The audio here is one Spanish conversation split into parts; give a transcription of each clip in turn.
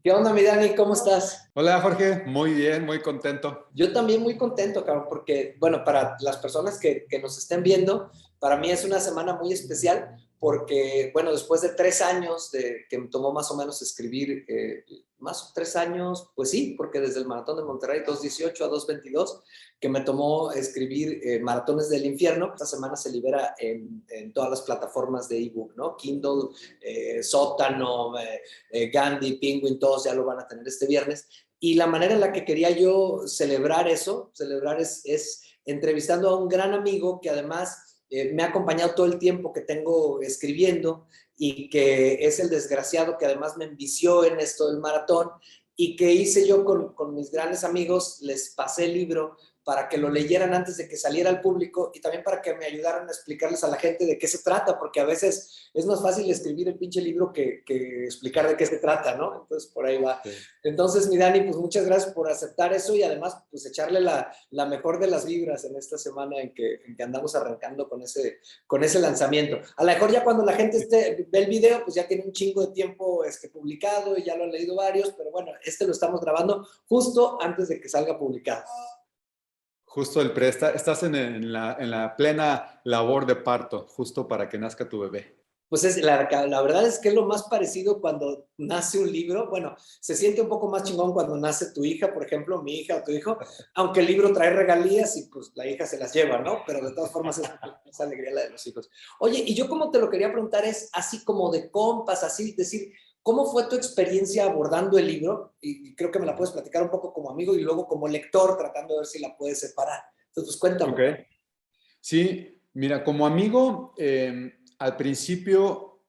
¿Qué onda, mi Dani? ¿Cómo estás? Hola Jorge, muy bien, muy contento. Yo también muy contento, cabrón, porque, bueno, para las personas que nos estén viendo, para mí es una semana muy especial porque, bueno, después de 3 años de que me tomó más o menos escribir, más 3 años, pues sí, porque desde el Maratón de Monterrey 218 a 222, que me tomó escribir Maratones del Infierno. Esta semana se libera en todas las plataformas de ebook, ¿no? Kindle, Sótano, Gandhi, Penguin, todos ya lo van a tener este viernes. Y la manera en la que quería yo celebrar eso, celebrar es entrevistando a un gran amigo que además me ha acompañado todo el tiempo que tengo escribiendo y que es el desgraciado que además me envició en esto del maratón y que hice yo con mis grandes amigos, les pasé el libro para que lo leyeran antes de que saliera al público y también para que me ayudaran a explicarles a la gente de qué se trata, porque a veces es más fácil escribir el pinche libro que explicar de qué se trata, ¿no? Entonces por ahí va. Sí. Entonces, mi Dani, pues muchas gracias por aceptar eso y además, pues echarle la mejor de las vibras en esta semana en que andamos arrancando con ese lanzamiento. A lo mejor ya cuando la gente ve el video, pues ya tiene un chingo de tiempo publicado y ya lo han leído varios, pero bueno, lo estamos grabando justo antes de que salga publicado. Justo estás en la plena labor de parto, justo para que nazca tu bebé. Pues la verdad es que es lo más parecido cuando nace un libro. Bueno, se siente un poco más chingón cuando nace tu hija, por ejemplo, mi hija o tu hijo, aunque el libro trae regalías y pues la hija se las lleva, ¿no? Pero de todas formas es alegría la de los hijos. Oye, y yo como te lo quería preguntar es así como de compas, así decir, ¿cómo fue tu experiencia abordando el libro? Y creo que me la puedes platicar un poco como amigo y luego como lector, tratando de ver si la puedes separar. Entonces, pues cuéntame. Ok. Sí, mira, como amigo, al principio,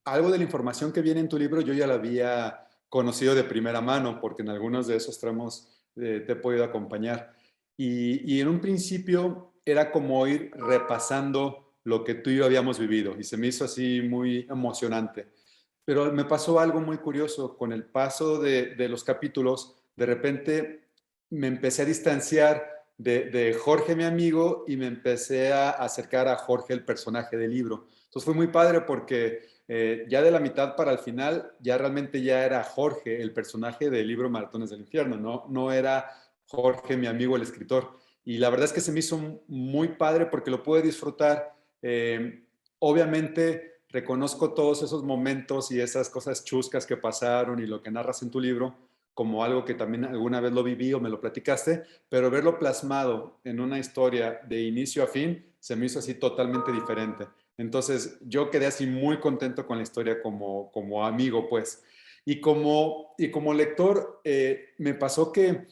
algo de la información que viene en tu libro yo ya la había conocido de primera mano, porque en algunos de esos tramos te he podido acompañar. Y en un principio era como ir repasando lo que tú y yo habíamos vivido, y se me hizo así muy emocionante. Pero me pasó algo muy curioso, con el paso de los capítulos, de repente me empecé a distanciar de Jorge, mi amigo, y me empecé a acercar a Jorge, el personaje del libro. Entonces fue muy padre porque ya de la mitad para el final, ya realmente ya era Jorge, el personaje del libro Maratones del Infierno, no era Jorge, mi amigo, el escritor. Y la verdad es que se me hizo muy padre porque lo pude disfrutar. Obviamente reconozco todos esos momentos y esas cosas chuscas que pasaron y lo que narras en tu libro como algo que también alguna vez lo viví o me lo platicaste, pero verlo plasmado en una historia de inicio a fin se me hizo así totalmente diferente. Entonces yo quedé así muy contento con la historia como amigo, pues. Y como lector, me pasó que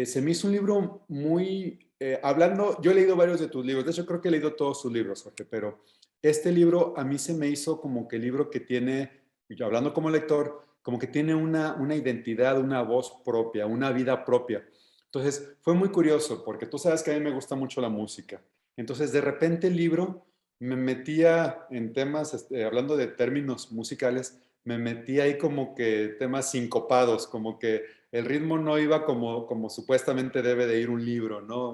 se me hizo un libro muy... hablando, yo he leído varios de tus libros, de hecho creo que he leído todos tus libros, Jorge, pero este libro a mí se me hizo como que el libro que tiene, yo hablando como lector, como que tiene una identidad, una voz propia, una vida propia. Entonces, fue muy curioso, porque tú sabes que a mí me gusta mucho la música. Entonces, de repente el libro me metía en temas, hablando de términos musicales, me metía ahí como que temas sincopados, como que el ritmo no iba como supuestamente debe de ir un libro, ¿no?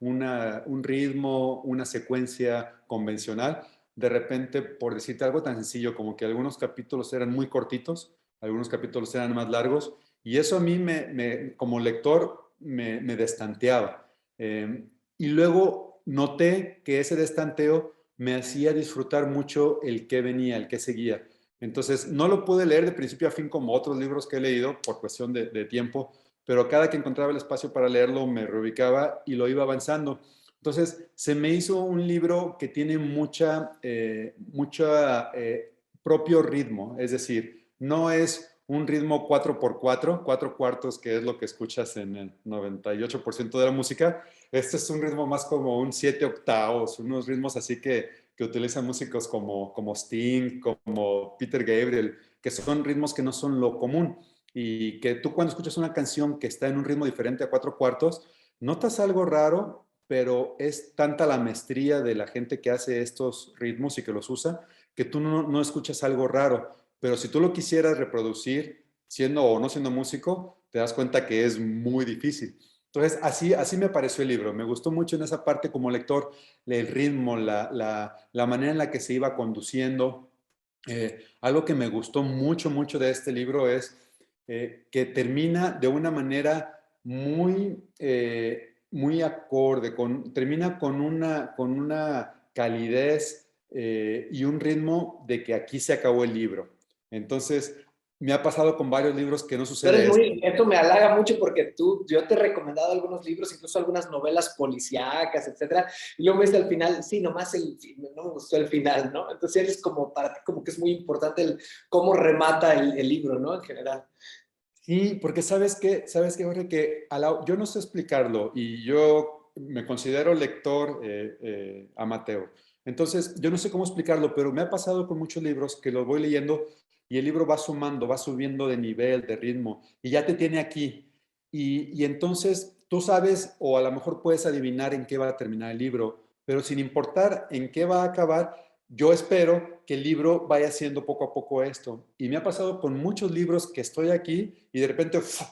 Un ritmo, una secuencia convencional. De repente, por decirte algo tan sencillo como que algunos capítulos eran muy cortitos, algunos capítulos eran más largos, y eso a mí como lector me destanteaba. Y luego noté que ese destanteo me hacía disfrutar mucho el que venía, el que seguía. Entonces, no lo pude leer de principio a fin como otros libros que he leído por cuestión de tiempo, pero cada que encontraba el espacio para leerlo me reubicaba y lo iba avanzando. Entonces, se me hizo un libro que tiene mucha propio ritmo, es decir, no es un ritmo 4x4, 4 cuartos, que es lo que escuchas en el 98% de la música. Este es un ritmo más como un 7 octavos, unos ritmos así que utilizan músicos como Sting, como Peter Gabriel, que son ritmos que no son lo común y que tú cuando escuchas una canción que está en un ritmo diferente a 4 cuartos, notas algo raro, pero es tanta la maestría de la gente que hace estos ritmos y que los usa, que tú no escuchas algo raro. Pero si tú lo quisieras reproducir, siendo o no siendo músico, te das cuenta que es muy difícil. Entonces, así me pareció el libro. Me gustó mucho en esa parte como lector, el ritmo, la manera en la que se iba conduciendo. Algo que me gustó mucho, mucho de este libro es que termina de una manera muy acorde, termina con una calidez y un ritmo de que aquí se acabó el libro. Entonces, me ha pasado con varios libros que no sucede esto. Esto me halaga mucho porque yo te he recomendado algunos libros, incluso algunas novelas policíacas, etcétera, y luego ves al final, sí, nomás no me gustó el final, ¿no? Entonces eres como, para ti como que es muy importante cómo remata el libro, ¿no? En general. Sí, porque sabes qué, Jorge, que yo no sé explicarlo y yo me considero lector amateur. Entonces, yo no sé cómo explicarlo, pero me ha pasado con muchos libros que los voy leyendo y el libro va sumando, va subiendo de nivel, de ritmo y ya te tiene aquí. Y entonces tú sabes o a lo mejor puedes adivinar en qué va a terminar el libro, pero sin importar en qué va a acabar, yo espero que el libro vaya haciendo poco a poco esto. Y me ha pasado con muchos libros que estoy aquí y de repente, ¡fu!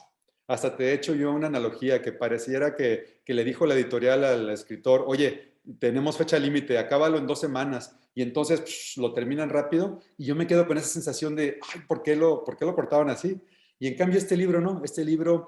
Hasta te he hecho yo una analogía que pareciera que le dijo la editorial al escritor, oye, tenemos fecha límite, acábalo en 2 semanas. Y entonces lo terminan rápido y yo me quedo con esa sensación de, ay, ¿por qué lo cortaban así? Y en cambio este libro no, este libro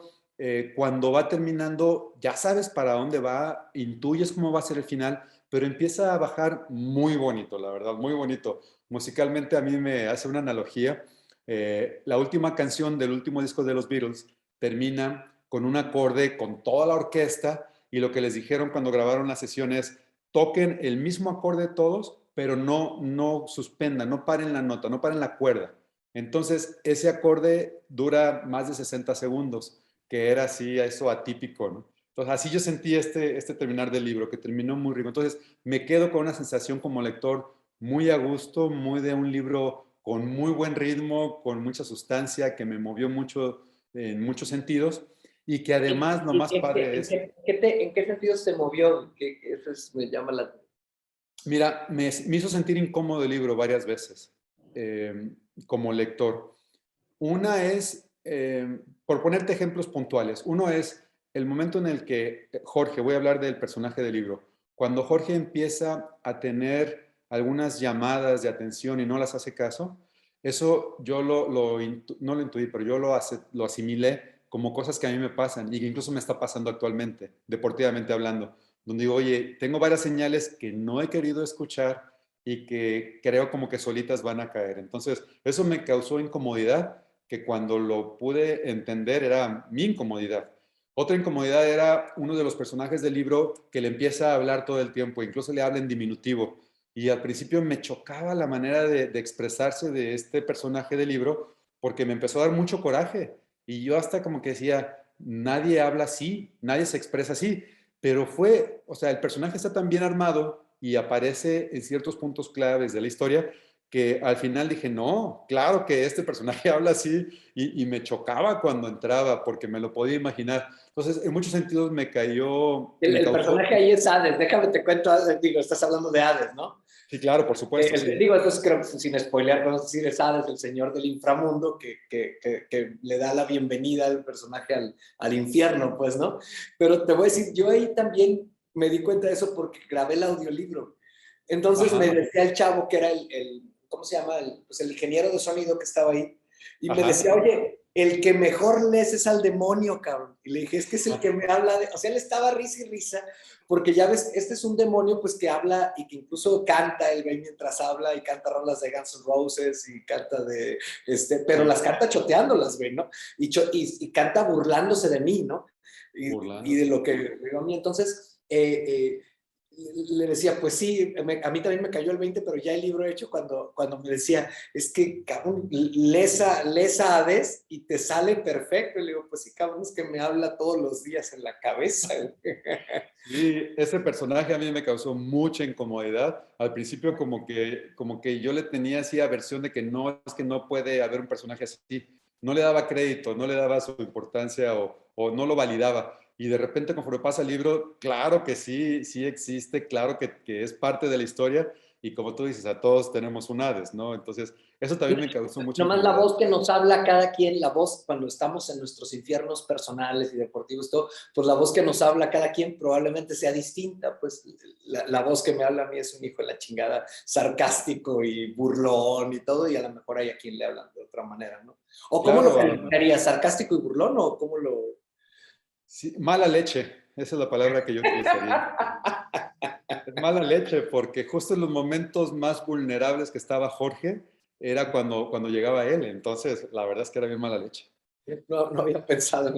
cuando va terminando ya sabes para dónde va, intuyes cómo va a ser el final, pero empieza a bajar muy bonito, la verdad, muy bonito. Musicalmente a mí me hace una analogía. La última canción del último disco de los Beatles termina con un acorde con toda la orquesta y lo que les dijeron cuando grabaron las sesiones, toquen el mismo acorde todos, pero no suspendan, no paren la nota, no paren la cuerda. Entonces, ese acorde dura más de 60 segundos, que era así, eso atípico, ¿no? Entonces, así yo sentí este terminar del libro, que terminó muy rico. Entonces, me quedo con una sensación como lector muy a gusto, muy de un libro con muy buen ritmo, con mucha sustancia, que me movió mucho en muchos sentidos y que además lo más padre es, ¿En qué sentido se movió? Me llama la... mira, me hizo sentir incómodo el libro varias veces como lector. Una es, por ponerte ejemplos puntuales, uno es el momento en el que Jorge, voy a hablar del personaje del libro, cuando Jorge empieza a tener algunas llamadas de atención y no las hace caso, eso yo no lo intuí, pero yo lo asimilé como cosas que a mí me pasan y que incluso me está pasando actualmente, deportivamente hablando, donde digo, oye, tengo varias señales que no he querido escuchar y que creo como que solitas van a caer. Entonces, eso me causó incomodidad que cuando lo pude entender era mi incomodidad. Otra incomodidad era uno de los personajes del libro que le empieza a hablar todo el tiempo, incluso le habla en diminutivo. Y al principio me chocaba la manera de expresarse de este personaje del libro porque me empezó a dar mucho coraje. Y yo hasta como que decía, nadie habla así, nadie se expresa así. Pero o sea, el personaje está tan bien armado y aparece en ciertos puntos claves de la historia que al final dije, no, claro que este personaje habla así y me chocaba cuando entraba porque me lo podía imaginar. Entonces, en muchos sentidos me El causó, personaje ahí es Hades, déjame te cuento, digo, estás hablando de Hades, ¿no? sí, claro, por supuesto, sí. Digo, entonces creo que sin spoilear, podemos decir, es Hades, el señor del inframundo, que le da la bienvenida al personaje al infierno, pues, ¿no? Pero te voy a decir, yo ahí también me di cuenta de eso porque grabé el audiolibro. Entonces me Ajá, decía el chavo que era ¿cómo se llama? Pues el ingeniero de sonido que estaba ahí, y me ajá, decía, oye, el que mejor lees es al demonio, cabrón. Y le dije, es que es el ajá, que me habla de, o sea, él estaba risa y risa, porque ya ves, este es un demonio pues que habla y que incluso canta el güey mientras habla y canta rolas de Guns N' Roses y canta pero sí, las canta choteándolas, güey, ¿no? Y canta burlándose de mí, ¿no? Y de burlándose. lo que digo a mí. Entonces, le decía, pues sí, a mí también me cayó el 20, pero ya el libro hecho cuando me decía, es que, cabrón, lees a Hades y te sale perfecto. Y le digo, pues sí, cabrón, es que me habla todos los días en la cabeza. Sí, ese personaje a mí me causó mucha incomodidad. Al principio como que yo le tenía así aversión de que no, es que no puede haber un personaje así. No le daba crédito, no le daba su importancia o no lo validaba. Y de repente conforme pasa el libro, claro que sí, sí existe, claro que es parte de la historia. y como tú dices, a todos tenemos un Hades, ¿no? Entonces, eso también me causó mucha Nomás la incomodidad. voz que nos habla cada quien, la voz cuando estamos en nuestros infiernos personales y deportivos, todo, pues la voz que nos habla cada quien probablemente sea distinta. Pues la voz que me habla a mí es un hijo de la chingada, sarcástico y burlón y todo, y a lo mejor hay a quien le hablan de otra manera, ¿no? ¿O cómo lo Claro, calificarías? ¿Sarcástico y burlón o cómo lo...? sí, mala leche, esa es la palabra que yo utilizaría. Es mala leche, porque justo en los momentos más vulnerables que estaba Jorge, era cuando llegaba él. Entonces, la verdad es que era bien mala leche. No había pensado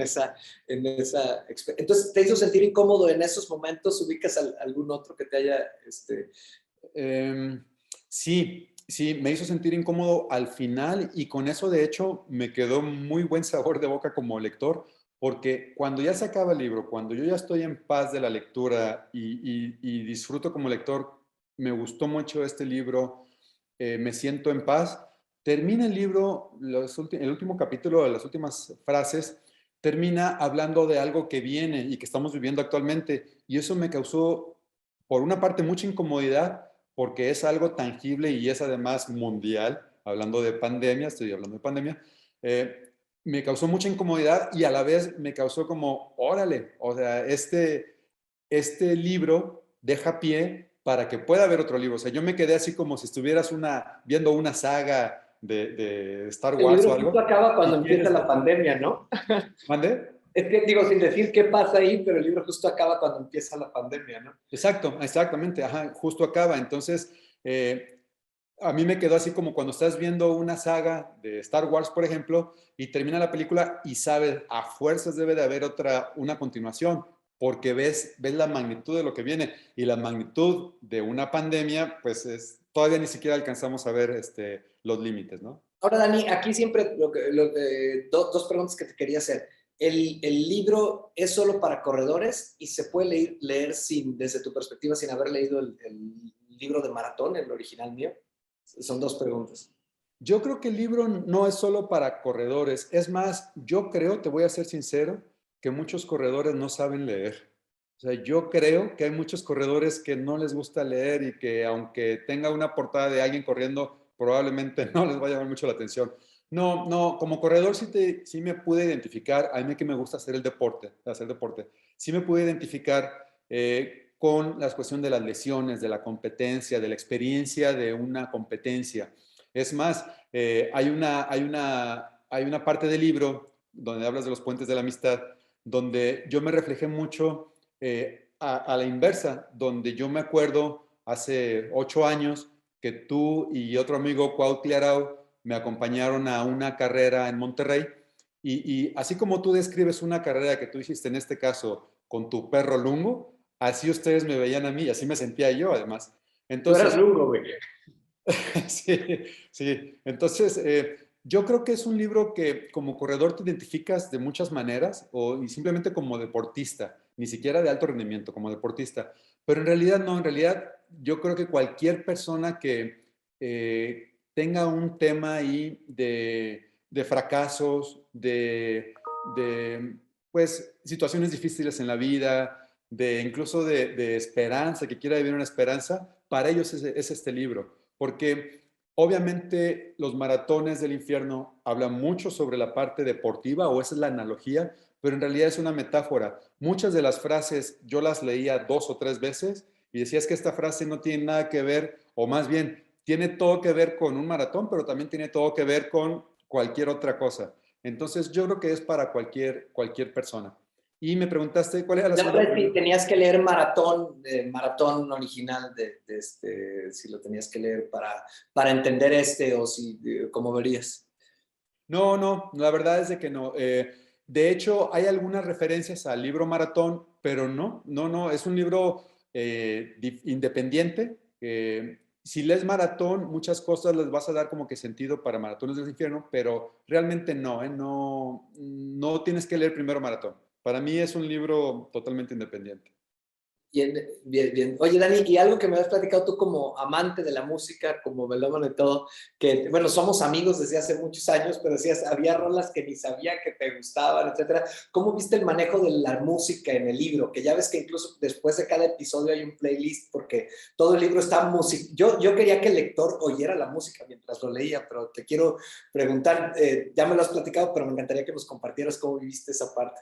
Entonces, ¿te hizo sentir incómodo en esos momentos? ¿Ubicas algún otro que te haya... Em, sí, sí, me hizo sentir incómodo al final y con eso, de hecho, me quedó muy buen sabor de boca como lector, porque cuando ya se acaba el libro, cuando yo ya estoy en paz de la lectura y disfruto como lector, me gustó mucho este libro, me siento en paz, termina el libro, el último capítulo, las últimas frases, termina hablando de algo que viene y que estamos viviendo actualmente, y eso me causó, por una parte, mucha incomodidad, porque es algo tangible y es además mundial, hablando de pandemia, estoy hablando de pandemia, me causó mucha incomodidad y a la vez me causó como, órale, o sea, este libro deja pie para que pueda haber otro libro. O sea, yo me quedé así como si estuvieras viendo una saga de Star El Wars libro o justo algo acaba y cuando empieza quieres la ver. pandemia, ¿no? ¿Mande? Es que digo, sin decir qué pasa ahí, pero el libro justo acaba cuando empieza la pandemia, ¿no? Exacto, exactamente, ajá, justo acaba. Entonces, a mí me quedó así como cuando estás viendo una saga de Star Wars, por ejemplo, y termina la película y sabes, a fuerzas debe de haber una continuación, porque ves la magnitud de lo que viene y la magnitud de una pandemia, pues todavía ni siquiera alcanzamos a ver los límites, ¿no? Ahora, Dani, aquí siempre dos preguntas que te quería hacer. ¿El libro es solo para corredores y se puede leer desde tu perspectiva sin haber leído el libro de maratón, el original mío? Son dos preguntas. Yo creo que el libro no es solo para corredores. Es más, yo creo, te voy a ser sincero, que muchos corredores no saben leer. O sea, yo creo que hay muchos corredores que no les gusta leer y que aunque tenga una portada de alguien corriendo, probablemente no les va a llamar mucho la atención. No, no, como corredor sí me pude identificar, a mí que me gusta hacer deporte, sí me pude identificar con la cuestión de las lesiones, de la competencia, de la experiencia de una competencia. Es más, hay una parte del libro donde hablas de los puentes de la amistad, donde yo me reflejé mucho a la inversa, donde yo me acuerdo hace 8 años que tú y otro amigo, Cuau Cliarau, me acompañaron a una carrera en Monterrey y así como tú describes una carrera que tú hiciste en este caso con tu perro Lungo, así ustedes me veían a mí y así me sentía yo además. Tú eras Entonces, Lugo, güey. sí, sí. Entonces, yo creo que es un libro que como corredor te identificas de muchas maneras y simplemente como deportista, ni siquiera de alto rendimiento, como deportista. Pero en realidad no, en realidad yo creo que cualquier persona que tenga un tema ahí de fracasos, de, pues situaciones difíciles en la vida, incluso de esperanza, que quiera vivir una esperanza, para ellos es este libro porque obviamente los maratones del infierno hablan mucho sobre la parte deportiva, o esa es la analogía, pero en realidad es una metáfora. Muchas de las frases yo las leía 2 o 3 veces y decía es que esta frase no tiene nada que ver, o más bien, tiene todo que ver con un maratón, pero también tiene todo que ver con cualquier otra cosa. Entonces yo creo que es para cualquier persona. Y me preguntaste cuál era la La segunda otra es si pregunta. tenías que leer maratón original si lo tenías que leer para entender o si, cómo verías. No, no, la verdad es de que no. De hecho, hay algunas referencias al libro Maratón, pero no, es un libro independiente. Si lees Maratón, muchas cosas les vas a dar como que sentido para Maratones del Infierno, pero realmente no, no tienes que leer primero Maratón. Para mí es un libro totalmente independiente. Bien, bien, bien. Oye, Dani, y algo que me has platicado tú como amante de la música, como melómano y todo, que, bueno, somos amigos desde hace muchos años, pero decías, había rolas que ni sabía que te gustaban, etcétera. ¿Cómo viste el manejo de la música en el libro? Que ya ves que incluso después de cada episodio hay un playlist, porque todo el libro está música. Yo quería que el lector oyera la música mientras lo leía, pero te quiero preguntar, ya me lo has platicado, pero me encantaría que nos compartieras cómo viviste esa parte.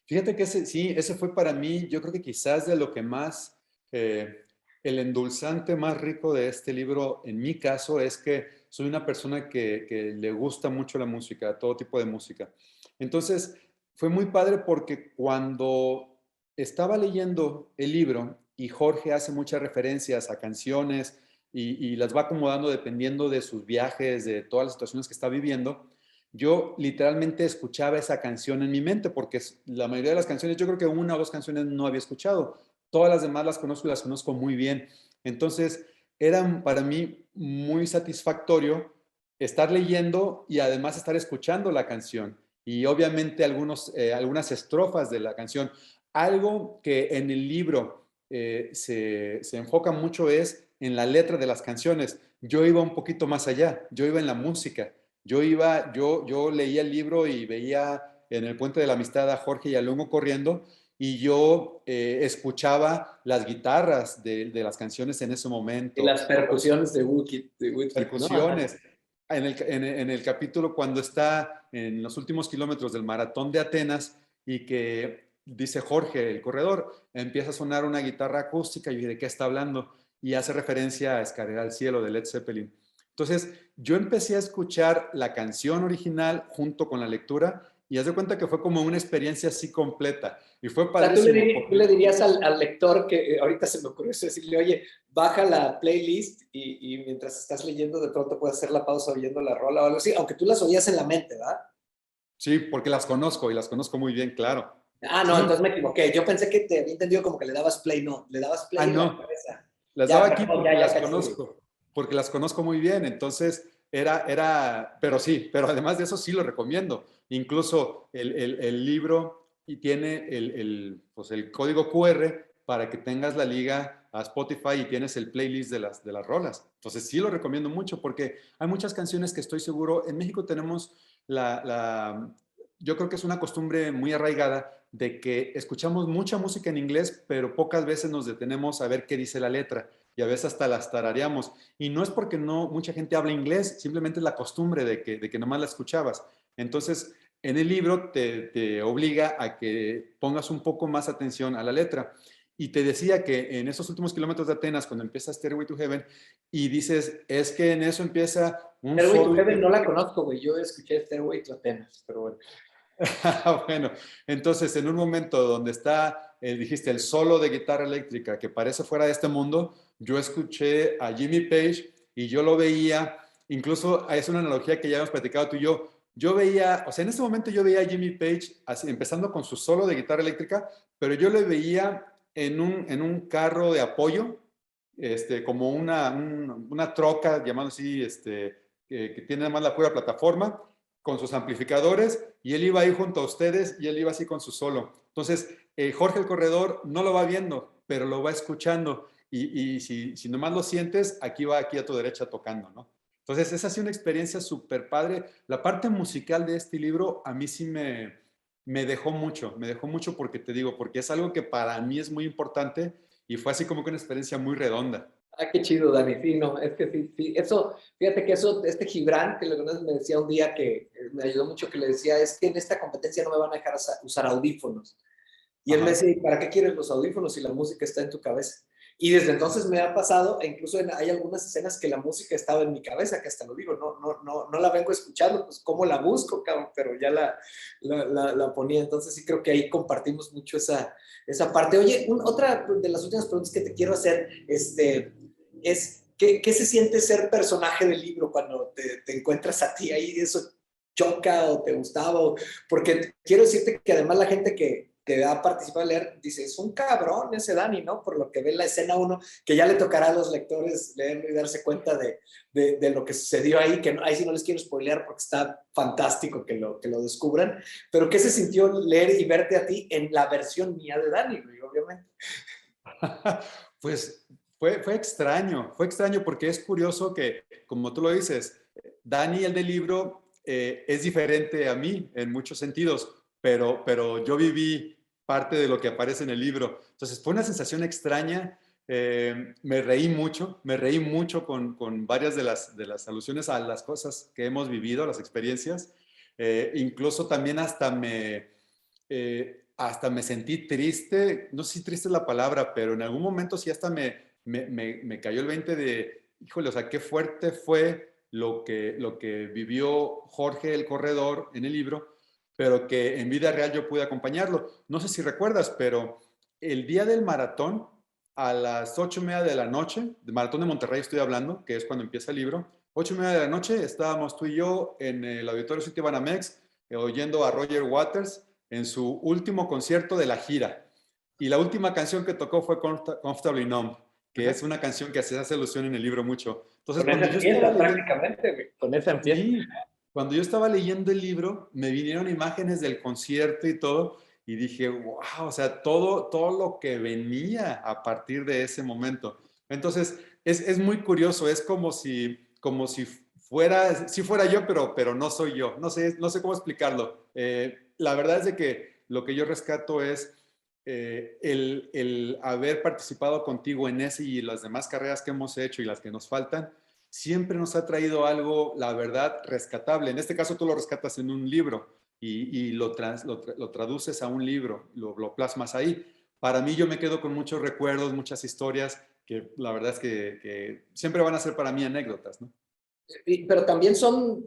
Fíjate que ese, sí, ese fue para mí, yo creo que quizás de lo que más, el endulzante más rico de este libro, en mi caso, es que soy una persona que le gusta mucho la música, todo tipo de música. Entonces, fue muy padre porque cuando estaba leyendo el libro y Jorge hace muchas referencias a canciones y las va acomodando dependiendo de sus viajes, de todas las situaciones que está viviendo, yo literalmente escuchaba esa canción en mi mente, porque la mayoría de las canciones, yo creo que una o dos canciones no había escuchado. Todas las demás las conozco y las conozco muy bien. Entonces, era para mí muy satisfactorio estar leyendo y además estar escuchando la canción. Y obviamente algunas estrofas de la canción. Algo que en el libro se enfoca mucho es en la letra de las canciones. Yo iba un poquito más allá, yo iba en la música. Yo leía el libro y veía en el Puente de la Amistad a Jorge y a Lungo corriendo y yo escuchaba las guitarras de las canciones en ese Y momento, las percusiones de Woodkid, ¿no? Ajá. percusiones. En el capítulo cuando está en los últimos kilómetros del maratón de Atenas y que dice Jorge, el corredor, empieza a sonar una guitarra acústica y yo, ¿de qué está hablando? Y hace referencia a Escalera al cielo de Led Zeppelin. Entonces, yo empecé a escuchar la canción original junto con la lectura y haz de cuenta que fue como una experiencia así completa. Y fue O sea, padrísimo tú le porque dirías al lector que ahorita se me ocurrió eso, decirle, oye, baja la playlist y mientras estás leyendo de pronto puedes hacer la pausa oyendo la rola o algo así, aunque tú las oías en la mente, ¿verdad? sí, porque las conozco y las conozco muy bien, claro. Ah, no, Sí, entonces me equivoqué. Yo pensé que te había entendido como que le dabas play, no, le dabas play en la no, cabeza. las Ya, daba aquí perdón, ya, ya caché. porque las conozco muy bien. Entonces, pero sí, pero además de eso sí lo recomiendo. Incluso el libro y tiene pues el código QR para que tengas la liga a Spotify y tienes el playlist de las rolas. Entonces, sí lo recomiendo mucho porque hay muchas canciones que estoy seguro, en México tenemos yo creo que es una costumbre muy arraigada de que escuchamos mucha música en inglés, pero pocas veces nos detenemos a ver qué dice la letra y a veces hasta las tarareamos. Y no es porque no mucha gente habla inglés, simplemente es la costumbre de que nomás la escuchabas. Entonces, en el libro te obliga a que pongas un poco más atención a la letra. Y te decía que en esos últimos kilómetros de Atenas, cuando empieza Stairway to Heaven, y dices, es que en eso empieza un Stairway to solo Heaven no la conozco, güey. Yo escuché Stairway to Atenas, pero bueno. Bueno, entonces en un momento donde está, dijiste, el solo de guitarra eléctrica que parece fuera de este mundo, yo escuché a Jimmy Page y yo lo veía, incluso es una analogía que ya hemos platicado tú y yo veía, o sea, en ese momento yo veía a Jimmy Page empezando con su solo de guitarra eléctrica, pero yo le veía en un carro de apoyo, como una troca, llamado así, que tiene nada más la pura plataforma con sus amplificadores y él iba ahí junto a ustedes y él iba así con su solo. Entonces, Jorge el corredor no lo va viendo, pero lo va escuchando y si nomás lo sientes, aquí va aquí a tu derecha tocando, ¿no? Entonces, es así una experiencia súper padre. La parte musical de este libro a mí sí me dejó mucho porque te digo, porque es algo que para mí es muy importante y fue así como que una experiencia muy redonda. Ah, qué chido, Dani. Sí, no, es que sí, sí. Eso, fíjate que eso, este Gibran, que lo conoces, me decía un día que me ayudó mucho, que le decía, es que en esta competencia no me van a dejar usar audífonos. Y él me Ajá. decía, ¿y para qué quieres los audífonos si la música está en tu cabeza? Y desde entonces me ha pasado, e incluso hay algunas escenas que la música estaba en mi cabeza, que hasta lo digo, no la vengo escuchando, pues cómo la busco, cabrón, pero ya la ponía. Entonces sí creo que ahí compartimos mucho esa parte. Oye, otra de las últimas preguntas que te quiero hacer, es, ¿qué se siente ser personaje del libro cuando te encuentras a ti ahí? ¿Eso choca o te gustaba? Porque quiero decirte que además la gente que ha participado en leer, dice, es un cabrón ese Dani, ¿no? Por lo que ve en la escena uno, que ya le tocará a los lectores leerlo y darse cuenta de lo que sucedió ahí, que ahí sí no les quiero spoilear porque está fantástico que lo descubran, pero ¿qué se sintió leer y verte a ti en la versión mía de Dani, güey, obviamente? Pues fue extraño porque es curioso que, como tú lo dices, Dani, el del libro, es diferente a mí en muchos sentidos, pero yo viví parte de lo que aparece en el libro. Entonces fue una sensación extraña. Me reí mucho con varias de las alusiones a las cosas que hemos vivido, las experiencias. Incluso también hasta me sentí triste, no sé si triste es la palabra, pero en algún momento sí hasta me cayó el 20 de, híjole, o sea, qué fuerte fue lo que vivió Jorge el Corredor en el libro, pero que en vida real yo pude acompañarlo. No sé si recuerdas, pero el día del maratón, a las 8:30 de la noche, de Maratón de Monterrey estoy hablando, que es cuando empieza el libro, 8:30 de la noche estábamos tú y yo en el Auditorio City Banamex, oyendo a Roger Waters en su último concierto de la gira. Y la última canción que tocó fue Comfortably Numb, que Ajá. es una canción que se hace alusión en el libro mucho. Entonces, Con esa cuando yo estaba empieza leyendo, prácticamente, güey. Con esa empieza. sí, cuando yo estaba leyendo el libro, me vinieron imágenes del concierto y todo, y dije, wow, o sea, todo lo que venía a partir de ese momento. Entonces, es muy curioso, es como si fuera yo, pero no soy yo. No sé cómo explicarlo. La verdad es de que lo que yo rescato es el haber participado contigo en ese y las demás carreras que hemos hecho y las que nos faltan, siempre nos ha traído algo, la verdad, rescatable. En este caso tú lo rescatas en un libro y lo traduces a un libro, lo plasmas ahí. Para mí yo me quedo con muchos recuerdos, muchas historias que la verdad es que siempre van a ser para mí anécdotas, ¿no? Pero también son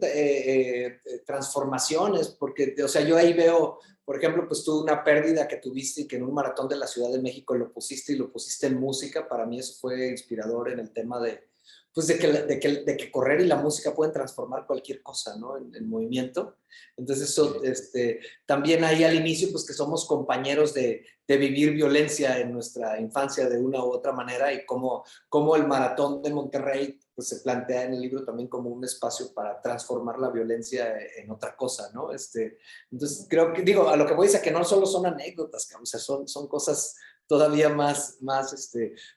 transformaciones, porque, o sea, yo ahí veo, por ejemplo, pues tú una pérdida que tuviste y que en un maratón de la Ciudad de México lo pusiste y lo pusiste en música, para mí eso fue inspirador en el tema de, pues de que correr y la música pueden transformar cualquier cosa, ¿no? En movimiento. Entonces eso, Sí. también ahí al inicio, pues que somos compañeros de vivir violencia en nuestra infancia de una u otra manera y cómo el maratón de Monterrey pues se plantea en el libro también como un espacio para transformar la violencia en otra cosa, ¿no? Entonces, creo que, digo, a lo que voy es a que no solo son anécdotas, o sea, son cosas todavía más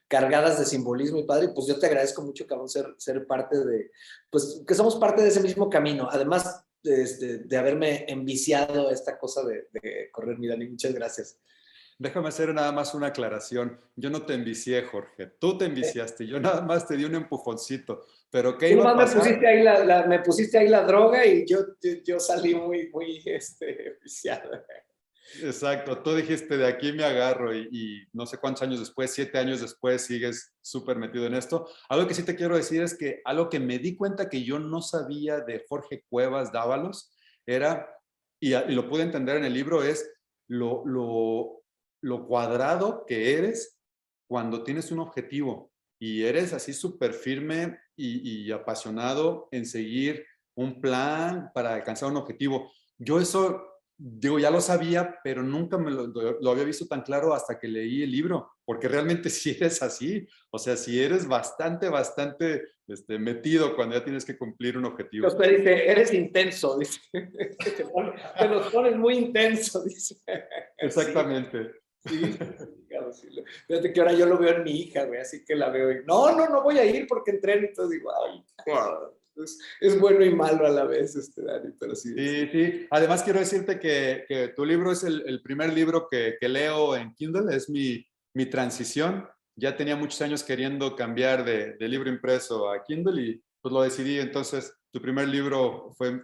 cargadas de simbolismo y padre, pues yo te agradezco mucho, cabrón, ser parte de, pues que somos parte de ese mismo camino, además de haberme enviciado esta cosa de correr, mi Dani, muchas gracias. Déjame hacer nada más una aclaración. Yo no te envicié, Jorge. Tú te enviciaste. Yo nada más te di un empujoncito. Pero ¿qué Tú iba a nomás pasar? me pusiste ahí la droga y yo salí muy viciado. Exacto, tú dijiste de aquí me agarro y no sé cuántos años después, 7 años después, sigues súper metido en esto. Algo que sí te quiero decir es que algo que me di cuenta que yo no sabía de Jorge Cuevas Dávalos era, y lo pude entender en el libro, es lo, lo, lo cuadrado que eres cuando tienes un objetivo y eres así súper firme y apasionado en seguir un plan para alcanzar un objetivo. Yo eso digo, ya lo sabía, pero nunca lo había visto tan claro hasta que leí el libro, porque realmente sí eres así, o sea, sí eres bastante metido cuando ya tienes que cumplir un objetivo. Usted dice, eres intenso, dice. Te los pones muy intenso, dice. Sí, Exactamente. sí, claro, sí. Fíjate que ahora yo lo veo en mi hija, güey, así que la veo y, no voy a ir porque entreno, entonces digo, ay, es bueno y malo a la vez, Dani, pero sí. Sí, sí. Además quiero decirte que tu libro es el primer libro que leo en Kindle, es mi transición. Ya tenía muchos años queriendo cambiar de libro impreso a Kindle y pues lo decidí. Entonces, tu primer libro fue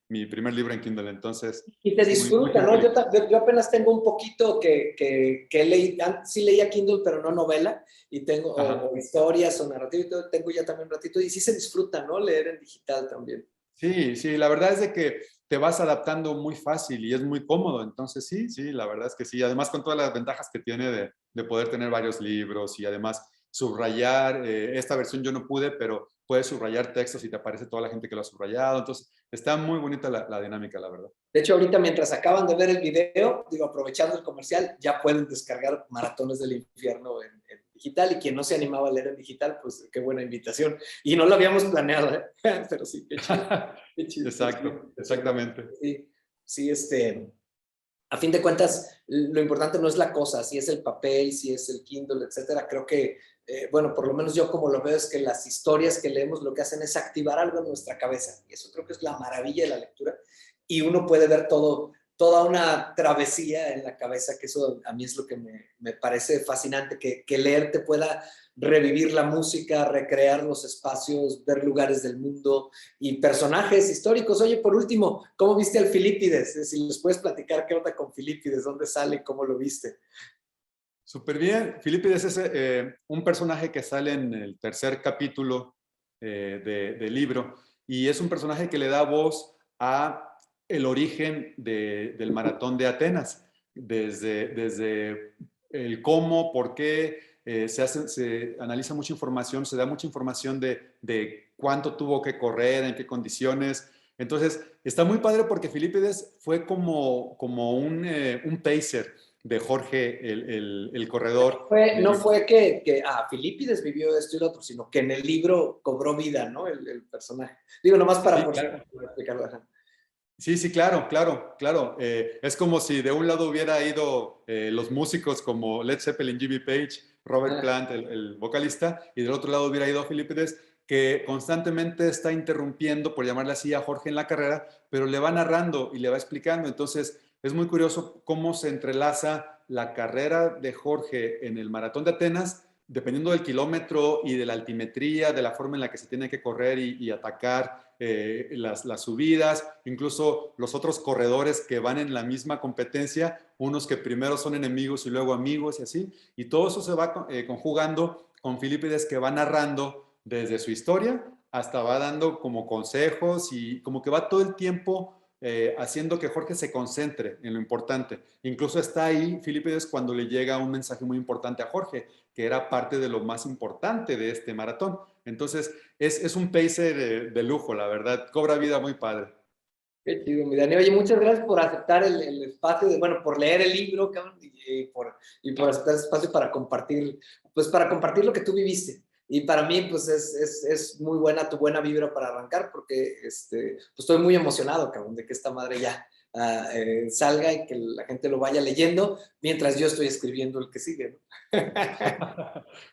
mi primer libro en Kindle. Entonces, Y te muy disfruta, ¿no? genial. Yo apenas tengo un poquito que leí, sí leía Kindle, pero no novela, y tengo, Ajá. o historias o narrativa, tengo ya también un ratito, y sí se disfruta, ¿no? Leer en digital también. Sí, sí, la verdad es de que te vas adaptando muy fácil y es muy cómodo. Entonces, sí, sí, la verdad es que sí. Además, con todas las ventajas que tiene de poder tener varios libros y además subrayar, esta versión yo no pude, pero puedes subrayar textos y te aparece toda la gente que lo ha subrayado. Entonces, está muy bonita la dinámica, la verdad. De hecho, ahorita mientras acaban de ver el video, digo, aprovechando el comercial, ya pueden descargar Maratones del Infierno en digital, y quien no se animaba a leer en digital, pues qué buena invitación. Y no lo habíamos planeado, ¿eh? Pero sí, qué chido, qué chido. Exacto, exactamente. Sí, sí, a fin de cuentas, lo importante no es la cosa, si es el papel, si es el Kindle, etcétera. Creo que, bueno, por lo menos yo como lo veo es que las historias que leemos lo que hacen es activar algo en nuestra cabeza. Y eso creo que es la maravilla de la lectura. Y uno puede ver toda una travesía en la cabeza, que eso a mí es lo que me parece fascinante, que leer te pueda revivir la música, recrear los espacios, ver lugares del mundo y personajes históricos. Oye, por último, ¿cómo viste al Filipides? Si les puedes platicar qué onda con Filipides, dónde sale, cómo lo viste. Súper bien. Filipides es un personaje que sale en el tercer capítulo del libro y es un personaje que le da voz a el origen del maratón de Atenas, desde el cómo, por qué, se analiza mucha información, se da mucha información de cuánto tuvo que correr, en qué condiciones. Entonces, está muy padre porque Filipides fue como un pacer de Jorge, el corredor. No fue que Filipides vivió esto y lo otro, sino que en el libro cobró vida, ¿no? El personaje. Digo, nomás para Sí, claro. explicarlo. Sí, sí, claro, claro, claro. Es como si de un lado hubiera ido los músicos como Led Zeppelin, Jimmy Page, Robert Plant, el vocalista, y del otro lado hubiera ido Filipides, que constantemente está interrumpiendo, por llamarle así, a Jorge en la carrera, pero le va narrando y le va explicando. Entonces, es muy curioso cómo se entrelaza la carrera de Jorge en el Maratón de Atenas, dependiendo del kilómetro y de la altimetría, de la forma en la que se tiene que correr y atacar las subidas, incluso los otros corredores que van en la misma competencia, unos que primero son enemigos y luego amigos y así, y todo eso se va conjugando con Filipides, que va narrando desde su historia hasta va dando como consejos y como que va todo el tiempo haciendo que Jorge se concentre en lo importante. Incluso está ahí Filipides cuando le llega un mensaje muy importante a Jorge, que era parte de lo más importante de este maratón. Entonces, es un pacer de lujo, la verdad. Cobra vida muy padre. Qué chido, mi Dani. Oye, muchas gracias por aceptar el espacio, bueno, por leer el libro, cabrón, y por aceptar el espacio para compartir, pues para compartir lo que tú viviste. Y para mí, pues es muy buena tu buena vibra para arrancar, porque pues estoy muy emocionado, cabrón, de que esta madre ya salga y que la gente lo vaya leyendo, mientras yo estoy escribiendo el que sigue, ¿no?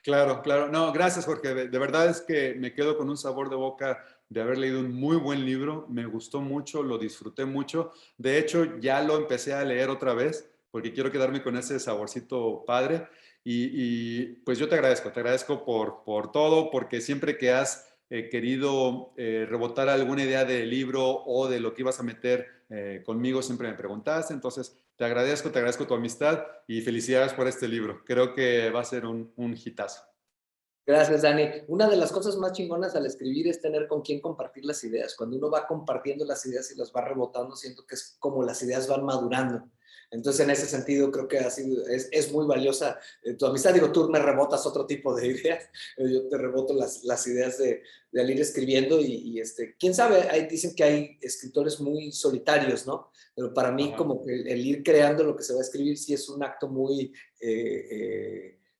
Claro, claro. No, gracias, Jorge. De verdad es que me quedo con un sabor de boca de haber leído un muy buen libro. Me gustó mucho, lo disfruté mucho. De hecho, ya lo empecé a leer otra vez porque quiero quedarme con ese saborcito padre. Pues yo te agradezco por todo, porque siempre que has querido rebotar alguna idea del libro o de lo que ibas a meter conmigo, siempre me preguntaste. Entonces, te agradezco tu amistad y felicidades por este libro. Creo que va a ser un hitazo. Gracias, Dani. Una de las cosas más chingonas al escribir es tener con quién compartir las ideas. Cuando uno va compartiendo las ideas y las va rebotando, siento que es como las ideas van madurando. Entonces, en ese sentido, creo que es muy valiosa tu amistad. Digo, tú me rebotas otro tipo de ideas. Yo te reboto las ideas al ir escribiendo quién sabe, dicen que hay escritores muy solitarios, ¿no? Pero para mí, Ajá. como que el ir creando lo que se va a escribir sí es un acto muy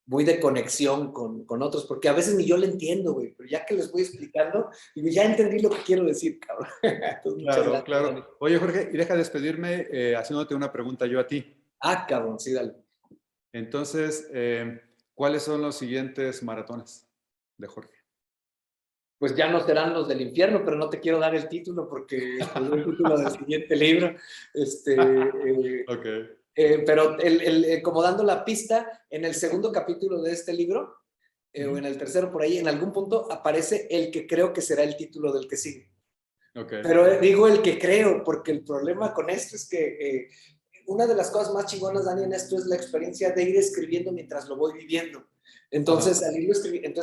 de conexión con otros, porque a veces ni yo le entiendo, güey, pero ya que les voy explicando, digo, ya entendí lo que quiero decir, cabrón. Entonces, muchas Claro, gracias, Dani. claro. Oye, Jorge, y deja despedirme haciéndote una pregunta yo a ti. Cabrón, sí, dale. Entonces, ¿cuáles son los siguientes maratones de Jorge? Pues ya no serán los del infierno, pero no te quiero dar el título porque es el título del siguiente libro. Ok. Pero como dando la pista, en el segundo capítulo de este libro, o en el tercero por ahí, en algún punto aparece el que creo que será el título del que sigue. Ok. Pero digo el que creo, porque el problema con esto es que una de las cosas más chingonas, Dani, en esto es la experiencia de ir escribiendo mientras lo voy viviendo. Entonces, Ajá. al irlo escribiendo,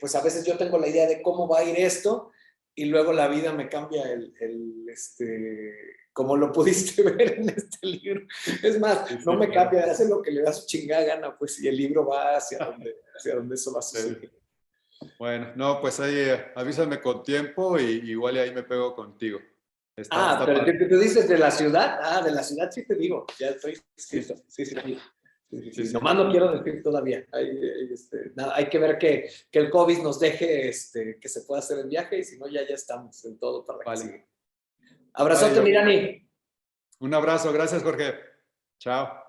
pues a veces yo tengo la idea de cómo va a ir esto y luego la vida me cambia como lo pudiste ver en este libro. Es más, Sí, no sí, me claro. cambia, hace lo que le da su chingada gana, pues, y el libro va hacia donde eso va a Sí. suceder. Bueno, no, pues ahí avísame con tiempo y igual y ahí me pego contigo. Está Pero padre. tú dices de la ciudad. De la ciudad sí te digo, ya estoy escrito. Sí, sí, sí. Sí, sí, Sí, sí. sí. Nomás no quiero decir todavía. Hay que ver que el COVID nos deje que se pueda hacer el viaje y si no, ya estamos en todo para la que Vale. sigue. Vale, Abrazote, Jorge. Mirani. Un abrazo. Gracias, Jorge. Chao.